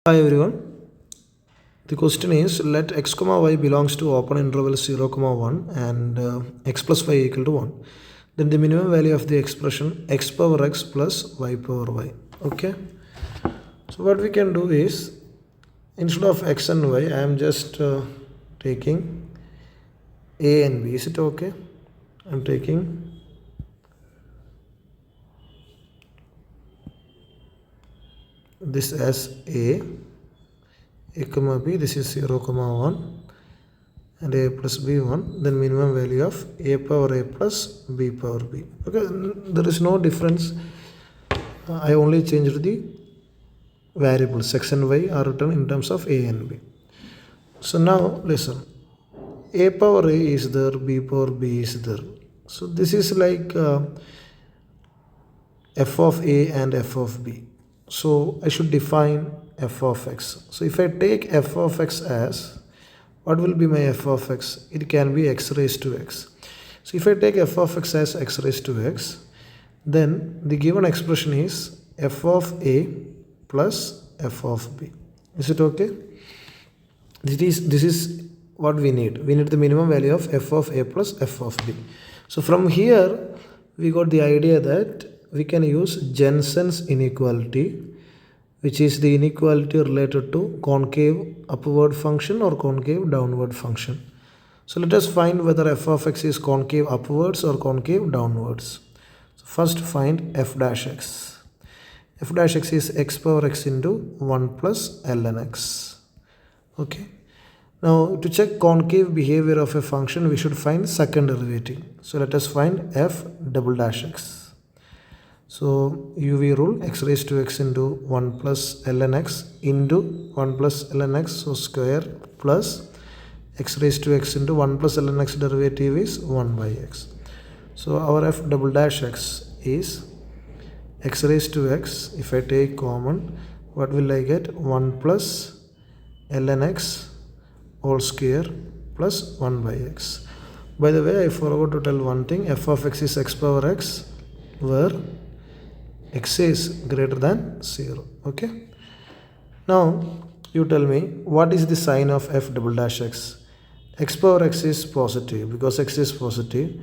Hi everyone. The question is let x comma y belongs to open interval 0 comma 1 and x plus y equal to 1. Then the minimum value of the expression x power x plus y power y. Okay. So what we can do is instead of x and y I am just taking a and b. Is it okay? I am taking this as a comma b, this is 0 comma 1 and a plus b 1, then minimum value of a power a plus b power b. Okay, there is no difference. I only changed the variables x and y are written in terms of a and b. So now listen, a power a is there, b power b is there. So this is like f of a and f of b. So I should define f of x. So if I take f of x as, what will be my f of x? It can be x raised to x. So if I take f of x as x raised to x, then the given expression is f of a plus f of b. Is it okay? This is what we need. We need the minimum value of f of a plus f of b. So from here we got the idea that we can use Jensen's inequality, which is the inequality related to concave upward function or concave downward function. So let us find whether f of x is concave upwards or concave downwards. So first find f dash x. F dash x is x power x into 1 plus ln x. Okay. Now to check concave behavior of a function, we should find second derivative. So let us find f double dash x. So UV rule, x raised to x into 1 plus ln x into 1 plus ln x, so square, plus x raised to x into 1 plus ln x derivative is 1 by x. So our f double dash x is x raised to x. If I take common, what will I get? 1 plus ln x whole square plus 1 by x. By the way, I forgot to tell one thing. F of x is x power x where x is greater than 0. Okay. Now you tell me what is the sign of f double dash x. X power x is positive because x is positive.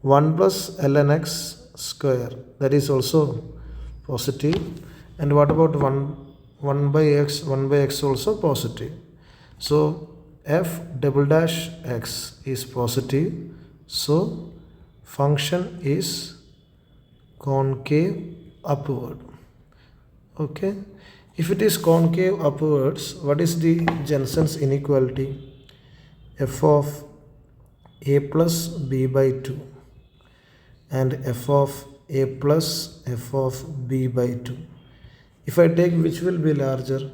1 plus ln x square, that is also positive. And what about 1 by x? 1 by x also positive. So f double dash x is positive. So function is concave upward. Okay. If it is concave upwards, what is the Jensen's inequality? F of a plus b by 2 and f of a plus f of b by 2. If I take which will be larger?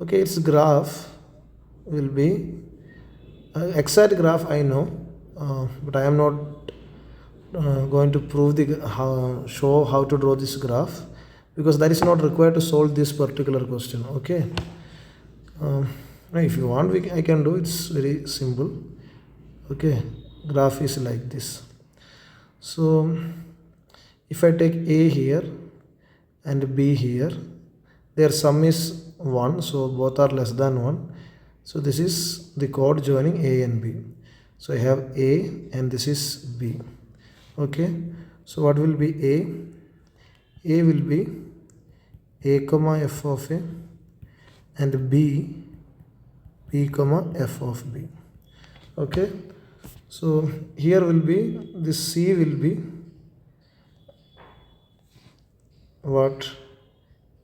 Okay, its graph will be exact graph I know, but I am not going to prove show how to draw this graph because that is not required to solve this particular question. Okay. If you want, I can do. It's very simple. Okay, graph is like this. So if I take a here and b here, their sum is 1, so both are less than 1. So this is the chord joining a and b. So I have a and this is b. Okay, so what will be a? A will be a comma f of a and b comma f of b. Okay, so here will be this c will be what?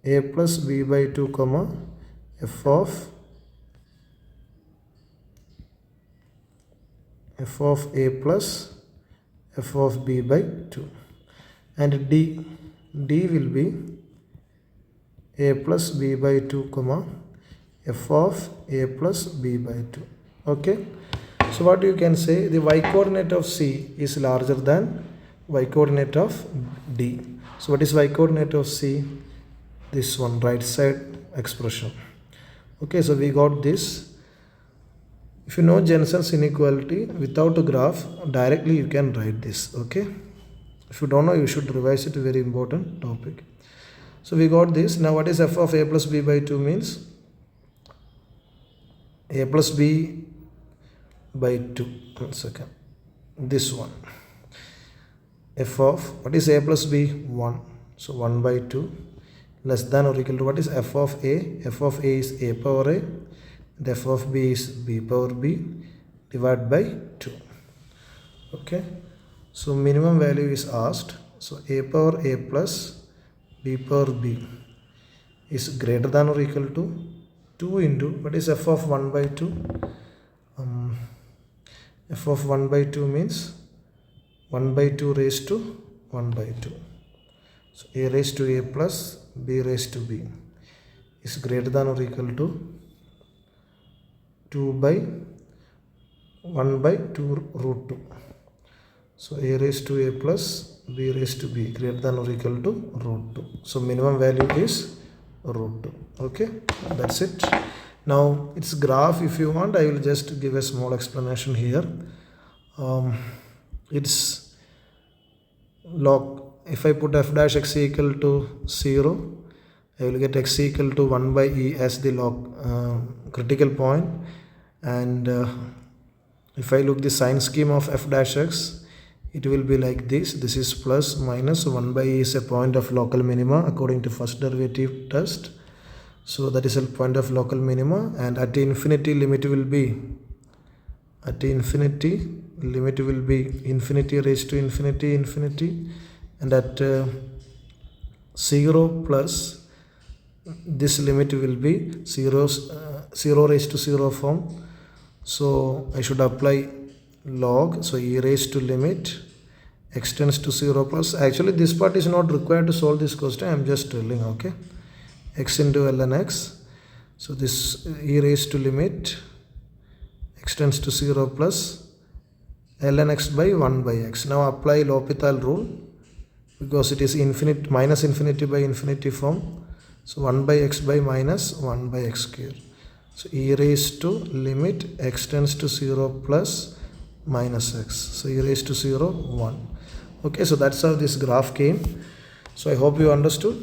A plus b by 2 comma f of a plus f of b by 2, and d will be a plus b by 2 comma f of a plus b by 2. Okay, so what you can say, the y coordinate of c is larger than y coordinate of d. So what is y coordinate of c? This one, right side expression. Okay, so we got this. If you know Jensen's inequality without a graph, directly you can write this. Okay, if you don't know, you should revise it. Very important topic. So we got this. Now what is f of a plus b by 2 means? a plus b by 2. 1 second. This one, f of what is a plus b? 1. So 1 by 2 less than or equal to what is f of a? F of a is a power a and f of b is b power b divided by 2. Okay, so minimum value is asked. So a power a plus b power b is greater than or equal to 2 into what is f of 1 by 2? F of 1 by 2 means 1 by 2 raised to 1 by 2. So a raised to a plus b raised to b is greater than or equal to 2 by 1 by 2 root 2. So a raised to a plus b raised to b greater than or equal to root 2. So minimum value is root 2. Okay, that's it. Now its graph, if you want, I will just give a small explanation here. It's log, if I put f dash x equal to 0, I will get x equal to 1 by e as the log critical point. And if I look the sign scheme of f dash x, it will be like this. This is plus minus 1 by e is a point of local minima according to first derivative test. So that is a point of local minima, and at infinity limit will be, infinity raised to infinity, and at 0 plus this limit will be 0 raised to 0 form. So I should apply log, so e raised to limit x tends to 0 plus, actually this part is not required to solve this question, I am just telling. Okay, x into ln x, so this e raised to limit x tends to 0 plus ln x by 1 by x. Now apply L'Hopital rule because it is infinite, minus infinity by infinity form. So 1 by x by minus 1 by x square. So e raised to limit x tends to 0 plus minus x. So e raised to 0, 1. Okay, so that's how this graph came. So I hope you understood.